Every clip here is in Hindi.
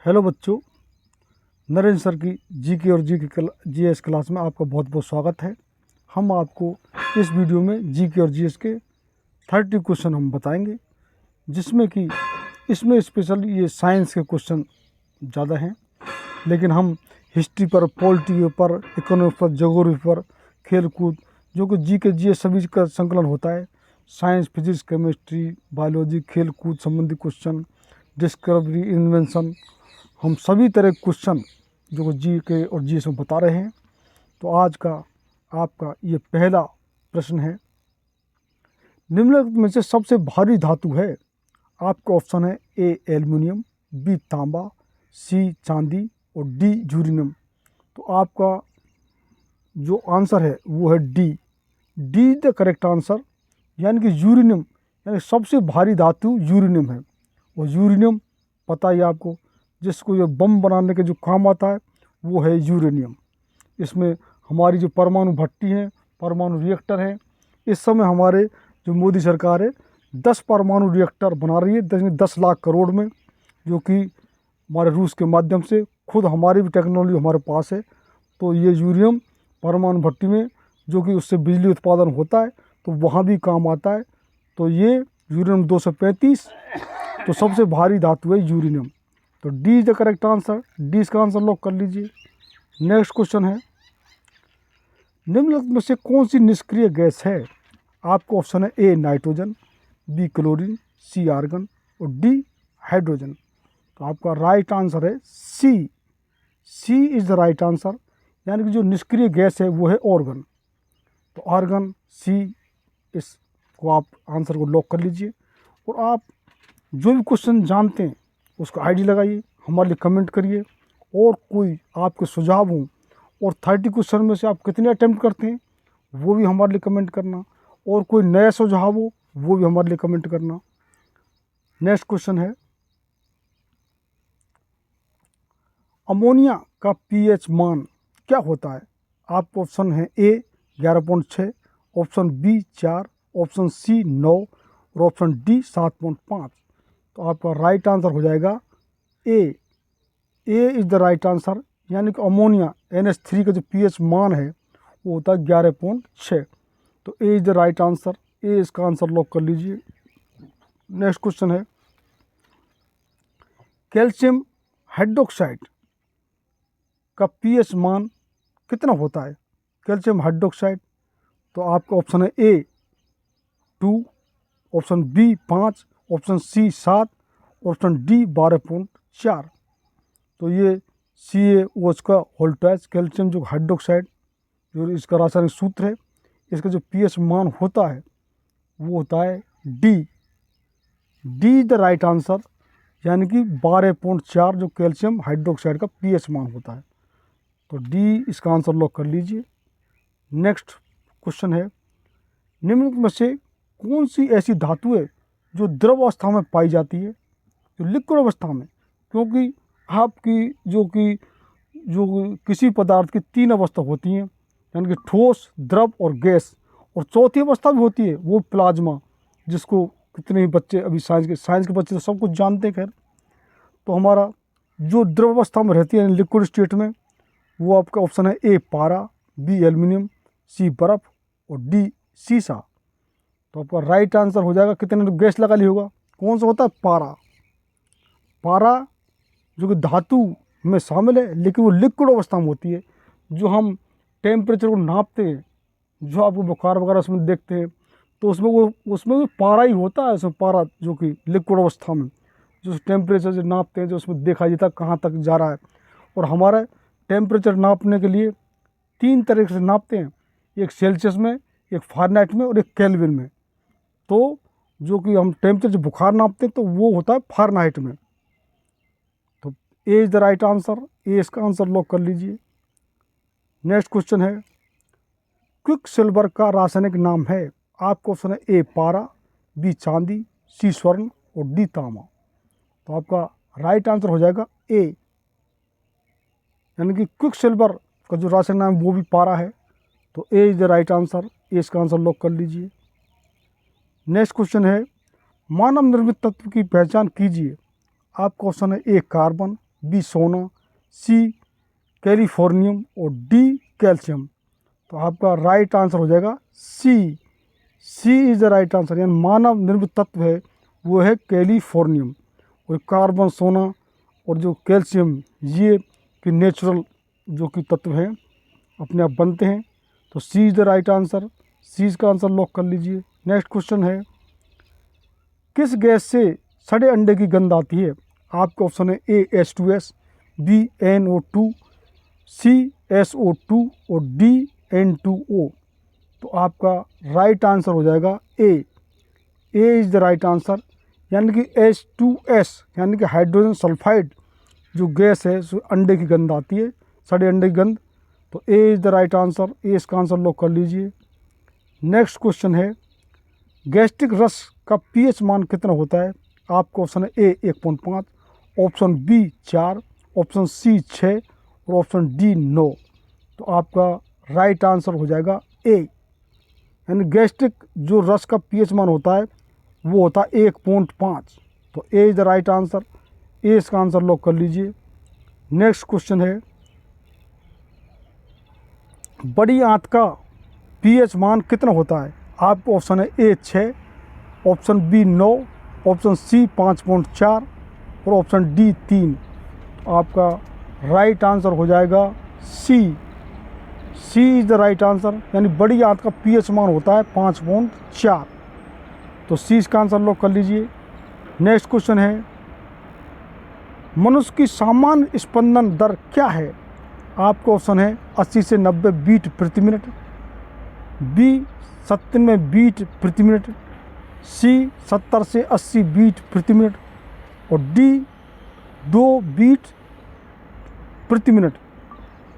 हेलो बच्चों, नरेंद्र सर की जीके और जीएस क्लास में आपका बहुत बहुत स्वागत है। हम आपको इस वीडियो में जीके और जीएस के 30 क्वेश्चन हम बताएंगे, जिसमें कि इसमें स्पेशल ये साइंस के क्वेश्चन ज़्यादा हैं, लेकिन हम हिस्ट्री पर, पॉलिटी पर, इकोनॉमिक्स पर, ज्योग्राफी पर, खेल कूद, जो कि जीके जीएस सभी का संकलन होता है। साइंस, फिजिक्स, केमिस्ट्री, बायोलॉजी, खेल कूद संबंधी क्वेश्चन, डिस्कवरी, इन्वेंशन, हम सभी तरह के क्वेश्चन जो जीके और जीएस में बता रहे हैं। तो आज का आपका ये पहला प्रश्न है, निम्नलिखित में से सबसे भारी धातु है। आपका ऑप्शन है ए एल्युमिनियम, बी तांबा, सी चांदी और डी यूरेनियम। तो आपका जो आंसर है वो है डी द करेक्ट आंसर, यानी कि यूरेनियम, यानी सबसे भारी धातु यूरेनियम है। और यूरेनियम पता ही आपको, जिसको ये बम बनाने के जो काम आता है वो है यूरेनियम। इसमें हमारी जो परमाणु भट्टी है, परमाणु रिएक्टर है, इस समय हमारे जो मोदी सरकार है 10 परमाणु रिएक्टर बना रही है, 10 लाख करोड़ में, जो कि हमारे रूस के माध्यम से। खुद हमारी भी टेक्नोलॉजी हमारे पास है। तो ये यूरेनियम परमाणु भट्टी में, जो कि उससे बिजली उत्पादन होता है, तो वहाँ भी काम आता है। तो ये यूरेनियम 235 तो सबसे भारी धातु है यूरेनियम। तो D is the correct answer, D इसका आंसर लॉक कर लीजिए। नेक्स्ट क्वेश्चन है, निम्नलिखित में से कौन सी निष्क्रिय गैस है। आपको ऑप्शन है A nitrogen, B chlorine, C argon और डी हाइड्रोजन। तो आपका राइट आंसर है सी इज द राइट आंसर, यानी कि जो निष्क्रिय गैस है वो है ऑर्गन। तो आर्गन, सी, इसको आप आंसर को लॉक कर लीजिए। और आप जो भी क्वेश्चन जानते हैं उसका आईडी लगाइए, हमारे लिए कमेंट करिए। और कोई आपके सुझाव हों, और 30 क्वेश्चन में से आप कितने अटेम्प्ट करते हैं वो भी हमारे लिए कमेंट करना। और कोई नया सुझाव हो वो भी हमारे लिए कमेंट करना। नेक्स्ट क्वेश्चन है, अमोनिया का पीएच मान क्या होता है। आपको ऑप्शन है ए 11.6, ऑप्शन बी 4, ऑप्शन सी 9 और ऑप्शन डी 7.5। तो आपका राइट आंसर हो जाएगा ए इज़ द राइट आंसर, यानी कि अमोनिया NH3 का जो पीएच मान है वो होता है 11.6। तो A is the right answer, A इसका आंसर लॉक कर लीजिए। नेक्स्ट क्वेश्चन है, कैल्शियम हाइड्रोक्साइड का पीएच मान कितना होता है। कैल्शियम हाइड्रोक्साइड, तो आपका ऑप्शन है A 2, option B 5, option C 7, option D 12.4। तो ये CaOH का वोल्टेज कैल्शियम जो हाइड्रोक्साइड, जो इसका रासायनिक सूत्र है, इसका जो पीएच मान होता है वो होता है डी द राइट आंसर, यानी कि 12.4 जो कैल्शियम हाइड्रोक्साइड का पीएच मान होता है। तो डी इसका आंसर लॉक कर लीजिए। नेक्स्ट क्वेश्चन है, निम्नलिखित में से कौन सी ऐसी धातु है जो द्रव अवस्था में पाई जाती है, जो लिक्विड अवस्था में। क्योंकि आपकी जो किसी पदार्थ की 3 अवस्था होती हैं, यानी कि ठोस, द्रव और गैस, और चौथी अवस्था भी होती है वो प्लाज्मा, जिसको कितने ही बच्चे अभी साइंस के बच्चे तो सब कुछ जानते हैं। खैर, तो हमारा जो द्रव अवस्था में रहती है लिक्विड स्टेट में, वो आपका ऑप्शन है ए पारा, बी एल्युमिनियम, सी बर्फ और डी सीसा। तो आपका राइट आंसर हो जाएगा, कितने गैस लगा ली होगा, कौन सा होता है पारा, जो कि धातु में शामिल है, लेकिन वो लिक्विड अवस्था में होती है। जो हम टेम्परेचर को नापते हैं, जो आपको बुखार वगैरह उसमें देखते हैं, तो उसमें भी पारा ही होता है। उसमें पारा जो कि लिक्विड अवस्था में जो टेम्परेचर जो नापते हैं, जो उसमें देखा जाता है कहाँ तक जा रहा है। और हमारा टेम्परेचर नापने के लिए 3 तरीके से नापते हैं, एक सेल्सियस में, एक फ़ारेनहाइट में और एक केल्विन में। तो जो कि हम टेम्परेचर बुखार नापते हैं तो वो होता है फ़ारेनहाइट में। तो A is the right answer, A इसका आंसर लॉक कर लीजिए। नेक्स्ट क्वेश्चन है, क्विक सिल्वर का रासायनिक नाम है। आपको ऑप्शन है ए पारा, बी चांदी, सी स्वर्ण और डी तांबा। तो आपका राइट आंसर हो जाएगा ए, यानी कि क्विक सिल्वर का जो रासायनिक नाम वो भी पारा है। तो A is the right answer, A इसका आंसर लॉक कर लीजिए। नेक्स्ट क्वेश्चन है, मानव निर्मित तत्व की पहचान कीजिए। आपका ऑप्शन है ए कार्बन, बी सोना, सी कैलिफोर्नियम और डी कैल्शियम। तो आपका राइट आंसर हो जाएगा सी। C is the right answer, यानी मानव निर्मित तत्व है वो है कैलिफोर्नियम। और कार्बन, सोना और जो कैल्शियम, ये कि नेचुरल जो कि तत्व हैं अपने आप बनते हैं। तो सी इज़ द राइट आंसर। सी इसका आंसर लॉक कर लीजिए। नेक्स्ट क्वेश्चन है, किस गैस से सड़े अंडे की गंध आती है? आपका ऑप्शन है ए H2S, बी NO2, सी SO2 और डी N2O। तो आपका राइट आंसर हो जाएगा A. A is the right answer, यानी कि H2S यानी कि हाइड्रोजन सल्फाइड जो गैस है सो अंडे की गंध आती है, सड़े अंडे की गंध। तो A is the right answer. A इसका आंसर लॉक कर लीजिए। नेक्स्ट क्वेश्चन है, गैस्ट्रिक रस का पीएच मान कितना होता है? आपका ऑप्शन है ए 1.5, ऑप्शन बी 4, ऑप्शन सी 6 और ऑप्शन डी 9। तो आपका राइट आंसर हो जाएगा ए, यानी गैस्ट्रिक जो रस का पीएच मान होता है वो होता है 1.5। तो A is the right answer. A इसका आंसर लॉक कर लीजिए। नेक्स्ट क्वेश्चन है, बड़ी आंत का पीएच मान कितना होता है? आपका ऑप्शन है ए 6, ऑप्शन बी 9, ऑप्शन सी 5.4 और ऑप्शन डी 3। तो आपका राइट आंसर हो जाएगा सी। C is the right answer, यानी बड़ी आंत का पीएच मान होता है 5.4। तो सी इसका आंसर लॉक कर लीजिए। नेक्स्ट क्वेश्चन है, मनुष्य की सामान्य स्पंदन दर क्या है? आपका ऑप्शन है 80 से 90 बीट प्रति मिनट, बी 97 बीट प्रति मिनट, सी 70 से 80 बीट प्रति मिनट और डी 2 बीट प्रति मिनट।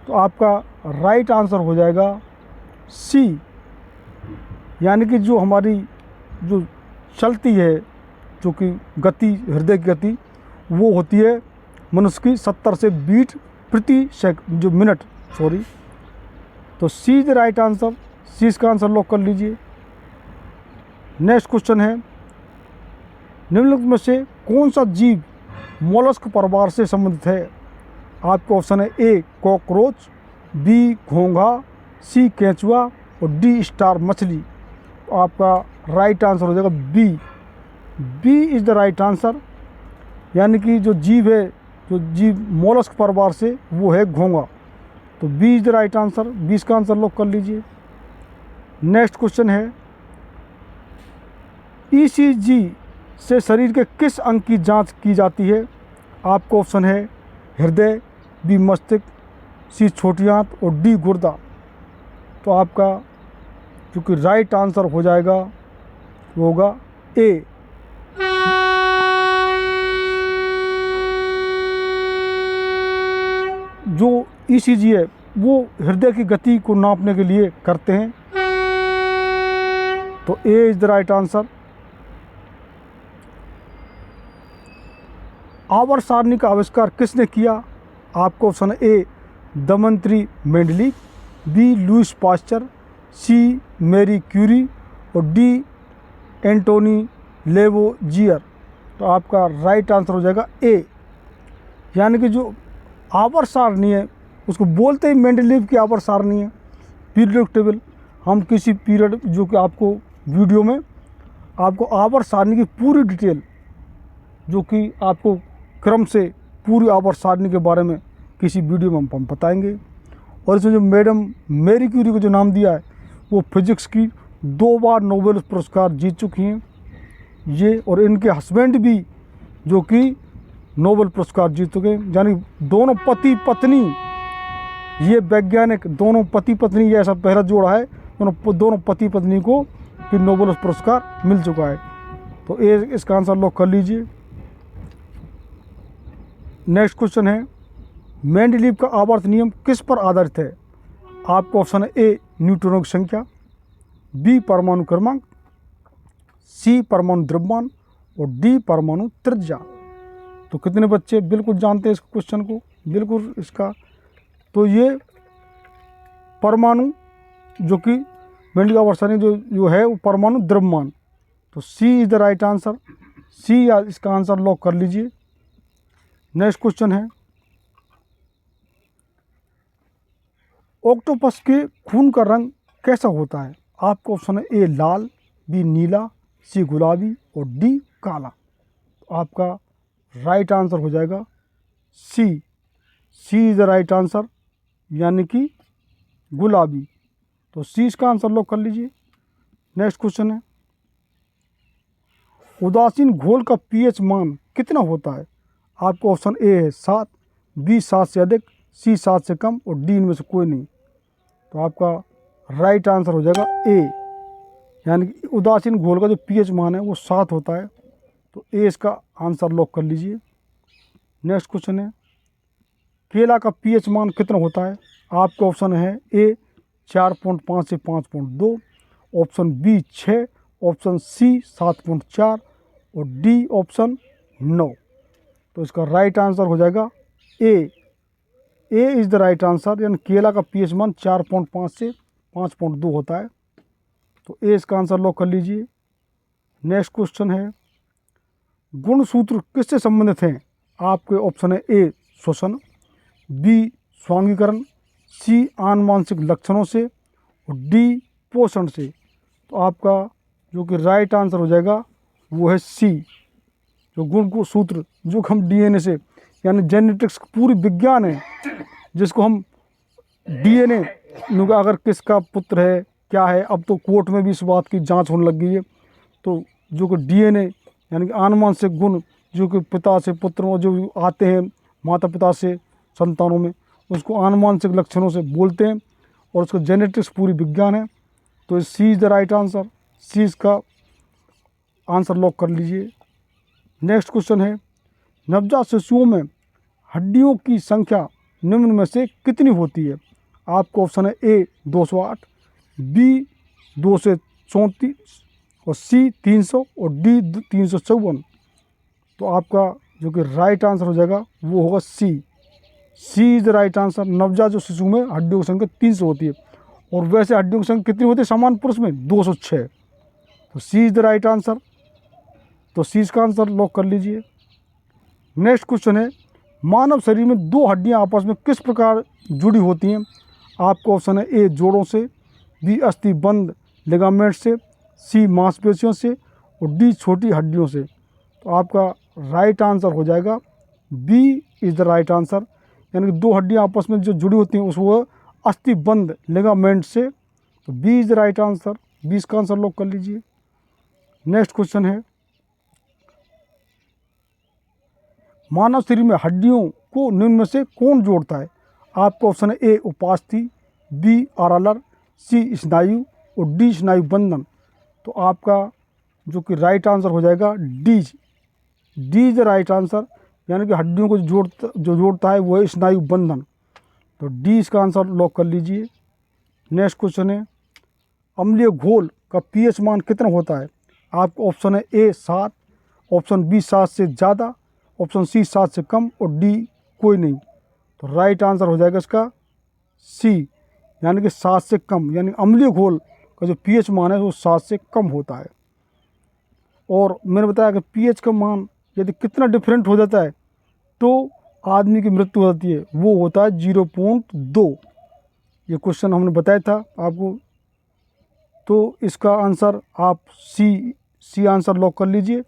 तो आपका राइट आंसर हो जाएगा सी, यानी कि जो हमारी जो चलती है जो कि गति, हृदय की गति, वो होती है मनुष्य की 70 से बीट प्रति जो मिनट, सॉरी। तो सी इज द राइट आंसर। सी इसका आंसर लॉक कर लीजिए। नेक्स्ट क्वेश्चन है, निम्नलिखित में से कौन सा जीव मोलस्क परिवार से संबंधित है? आपका ऑप्शन है ए कॉकरोच, बी घोंघा, सी केंचुआ और डी स्टार मछली। तो आपका राइट आंसर हो जाएगा B. B is the right answer, यानी कि जो जीव है, जो जीव मोलस्क परिवार से, वो है घोंघा। तो B is the right answer. B इसका आंसर लॉक कर लीजिए। नेक्स्ट क्वेश्चन है, ईसीजी से शरीर के किस अंग की जांच की जाती है? आपका ऑप्शन है हृदय, बी मस्तिष्क, सी छोटी आंत और डी गुर्दा। तो आपका जो कि राइट आंसर हो जाएगा वो होगा ए। जो ईसीजी है वो हृदय की गति को नापने के लिए करते हैं। तो A is the right answer. आवर्त सारणी का आविष्कार किसने किया? आपको ऑप्शन है A Dmitri Mendeleev, B Louis Pasteur, C Marie Curie और डी एंटोनी लेवोजियर। तो आपका राइट आंसर हो जाएगा ए, यानी कि जो आवर्त सारणी है उसको बोलते ही मेंडलीव की आवर्त सारणी है, पीरियोडिक टेबल। हम किसी पीरियड जो कि आपको वीडियो में आपको आवर्त सारणी की पूरी डिटेल जो कि आपको क्रम से पूरी आवर्त सारणी के बारे में किसी वीडियो में हम बताएंगे। और इसमें जो मैडम मैरी क्यूरी को जो नाम दिया है वो फिजिक्स की 2 बार नोबेल पुरस्कार जीत चुकी हैं ये, और इनके हस्बैंड भी जो कि नोबेल पुरस्कार जीत चुके हैं। यानी दोनों पति पत्नी, ये वैज्ञानिक दोनों पति पत्नी, ये ऐसा पहला जोड़ा है दोनों पति पत्नी को फिर नोबेल पुरस्कार मिल चुका है। तो ए इसका आंसर लॉक कर लीजिए। नेक्स्ट क्वेश्चन है, मेंडलीव का आवर्त नियम किस पर आधारित है? आपका ऑप्शन है ए न्यूट्रॉनों की संख्या, बी परमाणु क्रमांक, सी परमाणु द्रव्यमान और डी परमाणु त्रिज्या। तो कितने बच्चे बिल्कुल जानते हैं इस क्वेश्चन को? बिल्कुल इसका तो ये परमाणु जो कि मेंडलीव आवर्त सारणी जो है वो परमाणु द्रव्यमान। तो सी इज़ द राइट आंसर। सी इसका आंसर लॉक कर लीजिए। नेक्स्ट क्वेश्चन है, ऑक्टोपस के खून का रंग कैसा होता है? आपका ऑप्शन है ए लाल, बी नीला, सी गुलाबी और डी काला। तो आपका राइट आंसर हो जाएगा सी। C is the right answer, यानी कि गुलाबी। तो सी इसका आंसर लॉक कर लीजिए। नेक्स्ट क्वेश्चन है, उदासीन घोल का पीएच मान कितना होता है? आपका ऑप्शन ए है 7, बी 7 से अधिक, सी 7 से कम और डी इनमें से कोई नहीं। तो आपका राइट आंसर हो जाएगा ए, यानी कि उदासीन घोल का जो पीएच मान है वो 7 होता है। तो ए इसका आंसर लॉक कर लीजिए। नेक्स्ट क्वेश्चन है, केला का पीएच मान कितना होता है? आपका ऑप्शन है ए 4.5 से 5.2, ऑप्शन बी 6, ऑप्शन सी 7.4 और डी ऑप्शन 9। तो इसका राइट आंसर हो जाएगा A. A is the right answer, यानी केला का पीएच मान 4.5 से 5.2 होता है। तो ए इसका आंसर लॉक कर लीजिए। नेक्स्ट क्वेश्चन है, गुणसूत्र किससे संबंधित हैं? आपके ऑप्शन है ए श्वसन, बी स्वांगीकरण, सी आनुवांशिक लक्षणों से और डी पोषण से। तो आपका जो कि राइट आंसर हो जाएगा वो है सी। जो गुण को सूत्र जो हम डीएनए से, यानी जेनेटिक्स पूरी विज्ञान है जिसको हम डीएनए अगर किसका पुत्र है क्या है, अब तो कोर्ट में भी इस बात की जांच होने लग गई है। तो जो कि डीएनए यानी कि आनुवंशिक गुण जो कि पिता से पुत्र में जो आते हैं, माता पिता से संतानों में, उसको आनुवंशिक लक्षणों से बोलते हैं और उसका जेनेटिक्स पूरी विज्ञान है। तो सी इज़ द राइट आंसर। सी इसका आंसर लॉक कर लीजिए। नेक्स्ट क्वेश्चन है, नवजात शिशुओं में हड्डियों की संख्या निम्न में से कितनी होती है? आपका ऑप्शन है ए 208, बी 2 से 34 और सी 300 और डी 354। तो आपका जो कि राइट आंसर हो जाएगा वो होगा सी। C is the right answer. नवजात जो शिशु में हड्डियों की संख्या 300 होती है और वैसे हड्डियों की संख्या कितनी होती है सामान्य पुरुष में? 206। तो सी इज़ द राइट आंसर। तो सी इसका आंसर लॉक कर लीजिए। नेक्स्ट क्वेश्चन है, मानव शरीर में दो हड्डियां आपस में किस प्रकार जुड़ी होती हैं? आपका ऑप्शन है ए जोड़ों से, बी अस्थिबंध लिगामेंट से, सी मांसपेशियों से और डी छोटी हड्डियों से। तो आपका राइट आंसर हो जाएगा B is the right answer, यानी कि दो हड्डियां आपस में जो जुड़ी होती हैं उसको अस्थिबंध लिगामेंट से। तो B is the right answer. B इसका आंसर लॉक कर लीजिए। नेक्स्ट क्वेश्चन है, मानव शरीर में हड्डियों को निम्न में से कौन जोड़ता है? आपका ऑप्शन है ए उपास्थि, बी आरालर, सी स्नायु और डी स्नायु बंधन। तो आपका जो कि राइट आंसर हो जाएगा D. D is the right answer, यानी कि हड्डियों को जो जोड़ता है वो है स्नायु बंधन। तो डी इसका आंसर लॉक कर लीजिए। नेक्स्ट क्वेश्चन है, अम्लीय घोल का पीएच मान कितना होता है? आपका ऑप्शन है ए 7, ऑप्शन बी 7 से ज़्यादा, ऑप्शन सी 7 से कम और डी कोई नहीं। तो राइट आंसर हो जाएगा इसका सी, यानी कि 7 से कम, यानी अम्लीय घोल का जो पीएच मान है वो 7 से कम होता है। और मैंने बताया कि पीएच का मान यदि कितना डिफरेंट हो जाता है तो आदमी की मृत्यु हो जाती है, वो होता है 0.2। ये क्वेश्चन हमने बताया था आपको। तो इसका आंसर आप सी आंसर लॉक कर लीजिए।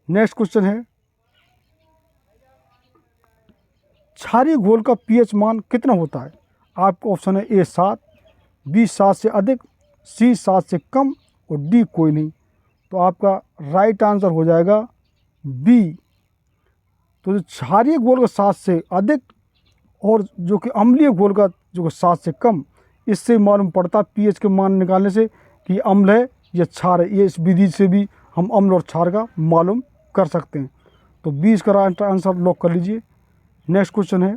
नेक्स्ट क्वेश्चन है, क्षारीय घोल का पीएच मान कितना होता है? आपका ऑप्शन है ए 7, बी 7 से अधिक, सी 7 से कम और डी कोई नहीं। तो आपका राइट आंसर हो जाएगा बी। तो जो क्षारीय घोल का 7 से अधिक और जो कि अम्लीय घोल का जो 7 से कम, इससे मालूम पड़ता है पीएच के मान निकालने से कि अम्ल है या क्षार है। ये इस विधि से भी हम अम्ल और क्षार का मालूम कर सकते हैं। तो 20 का राइट आंसर लॉक कर लीजिए। नेक्स्ट क्वेश्चन है,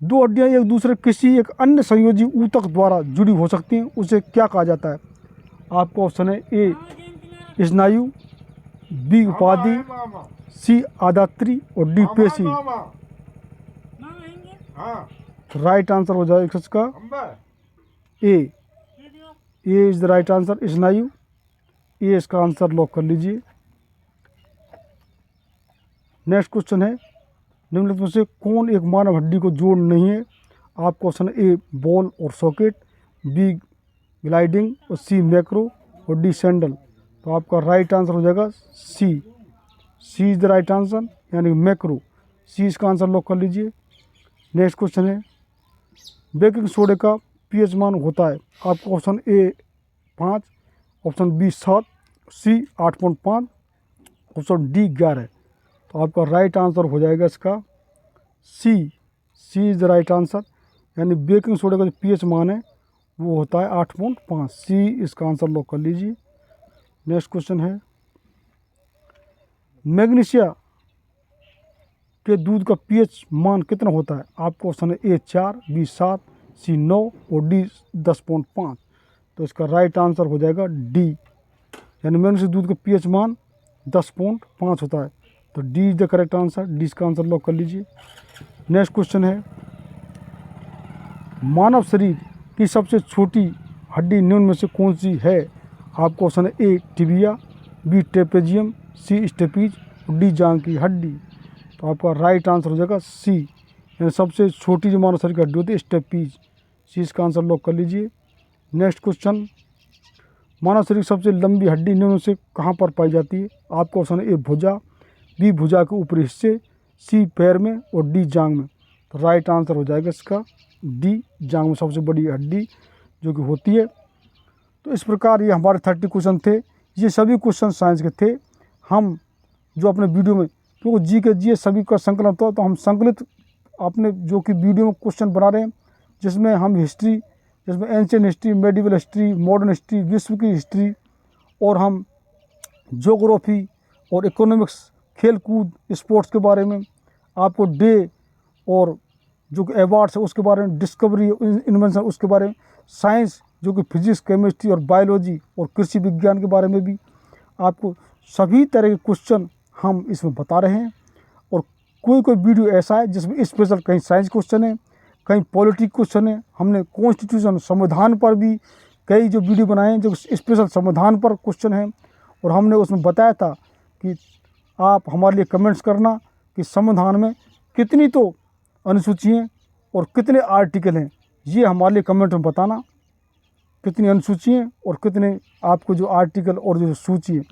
दो हड्डियां एक दूसरे किसी एक अन्य संयोजी ऊतक द्वारा जुड़ी हो सकती हैं, उसे क्या कहा जाता है? आपका ऑप्शन है ए स्नायु, बी उपाधि, सी आदात्री और डी पेशी। तो राइट आंसर हो जाएगा इसका ए इज द राइट आंसर, स्नायु। ए इसका आंसर लॉक कर लीजिए। नेक्स्ट क्वेश्चन है, निम्नलिखित में से कौन एक मानव हड्डी को जोड़ नहीं है? आपका ऑप्शन ए बॉल और सॉकेट, बी ग्लाइडिंग और सी मैक्रो और डी सैंडल। तो आपका राइट आंसर हो जाएगा सी। C is the right answer, यानी मैक्रो। सी इसका आंसर लॉक कर लीजिए। नेक्स्ट क्वेश्चन है, बेकिंग सोडे का पीएच मान होता है आपका option A 5, option B 7, C 8.5, option D 11। तो आपका राइट आंसर हो जाएगा इसका C. C is the right answer, यानी बेकिंग सोडा का जो पीएच मान है वो होता है 8.5। सी इसका आंसर लॉक कर लीजिए। नेक्स्ट क्वेश्चन है, मैग्नीशिया के दूध का पीएच मान कितना होता है आपका ऑप्शन है ए 4, बी 7, सी 9 और डी 10.5। तो इसका राइट आंसर हो जाएगा डी, यानी मैग्नीशिया दूध का पीएच मान 10.5 होता है। तो D is the correct answer. D इसका आंसर लॉक कर लीजिए। नेक्स्ट क्वेश्चन है, मानव शरीर की सबसे छोटी हड्डी निम्न में से कौन सी है आपका ऑप्शन है ए टिबिया, बी ट्रेपेजियम, सी स्टेपीज और डी जांघ की हड्डी। तो आपका राइट आंसर हो जाएगा सी, यानी सबसे छोटी जो मानव शरीर की हड्डी होती है स्टेपीज। सी इसका आंसर लॉक कर लीजिए। नेक्स्ट क्वेश्चन, मानव शरीर की सबसे लंबी हड्डी निम्न में से कहाँ पर पाई जाती है आपका ऑप्शन है ए भुजा, बी भुजा के ऊपरी हिस्से, सी पैर में और डी जांघ में। तो राइट आंसर हो जाएगा इसका डी, जांघ में सबसे बड़ी हड्डी जो कि होती है। तो इस प्रकार ये हमारे 30 क्वेश्चन थे। ये सभी क्वेश्चन साइंस के थे। हम जो अपने वीडियो में, क्योंकि जी के जी सभी का संकलन होता है, तो हम संकलित अपने जो कि वीडियो में क्वेश्चन बना रहे हैं, जिसमें हम हिस्ट्री, जिसमें ancient history, medieval history, modern history, विश्व की हिस्ट्री, और हम ज्योग्राफी और इकोनॉमिक्स, खेल कूद, स्पोर्ट्स के बारे में, आपको डे और जो कि अवार्ड्स है उसके बारे में, डिस्कवरी इन्वेंशन उसके बारे में, साइंस जो कि फिजिक्स, केमिस्ट्री और बायोलॉजी और कृषि विज्ञान के बारे में भी आपको सभी तरह के क्वेश्चन हम इसमें बता रहे हैं। और कोई कोई वीडियो ऐसा है जिसमें स्पेशल कहीं साइंस क्वेश्चन है, कहीं पॉलिटिक्स क्वेश्चन है। हमने कॉन्स्टिट्यूशन, संविधान पर भी कई जो वीडियो बनाए हैं जो स्पेशल संविधान पर क्वेश्चन है। और हमने उसमें बताया था कि आप हमारे लिए कमेंट्स करना कि संविधान में कितनी तो अनुसूची हैं और कितने आर्टिकल हैं। ये हमारे लिए कमेंट में बताना, कितनी अनुसूची हैं और कितने आपको जो आर्टिकल और जो सूची है,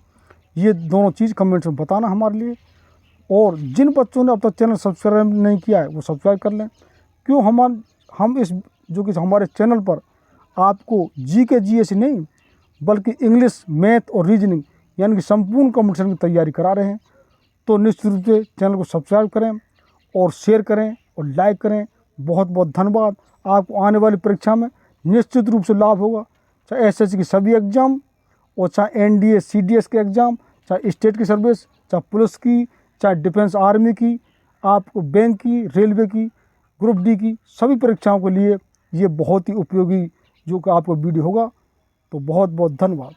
ये दोनों चीज़ कमेंट्स में बताना हमारे लिए। और जिन बच्चों ने अब तक चैनल सब्सक्राइब नहीं किया है वो सब्सक्राइब कर लें। क्यों हम इस जो कि हमारे चैनल पर आपको जी के जी एस नहीं बल्कि इंग्लिश, मैथ और रीजनिंग यानी कि संपूर्ण कॉम्पिटिशन की तैयारी करा रहे हैं। तो निश्चित रूप से चैनल को सब्सक्राइब करें और शेयर करें और लाइक करें। बहुत बहुत धन्यवाद। आपको आने वाली परीक्षा में निश्चित रूप से लाभ होगा, चाहे एसएससी की सभी एग्ज़ाम और चाहे एनडीए सीडीएस के एग्ज़ाम, चाहे स्टेट की सर्विस, चाहे पुलिस की, चाहे डिफेंस आर्मी की, आपको बैंक की, रेलवे की, ग्रुप डी की, सभी परीक्षाओं के लिए ये बहुत ही उपयोगी जो कि आपको वीडियो होगा। तो बहुत बहुत धन्यवाद।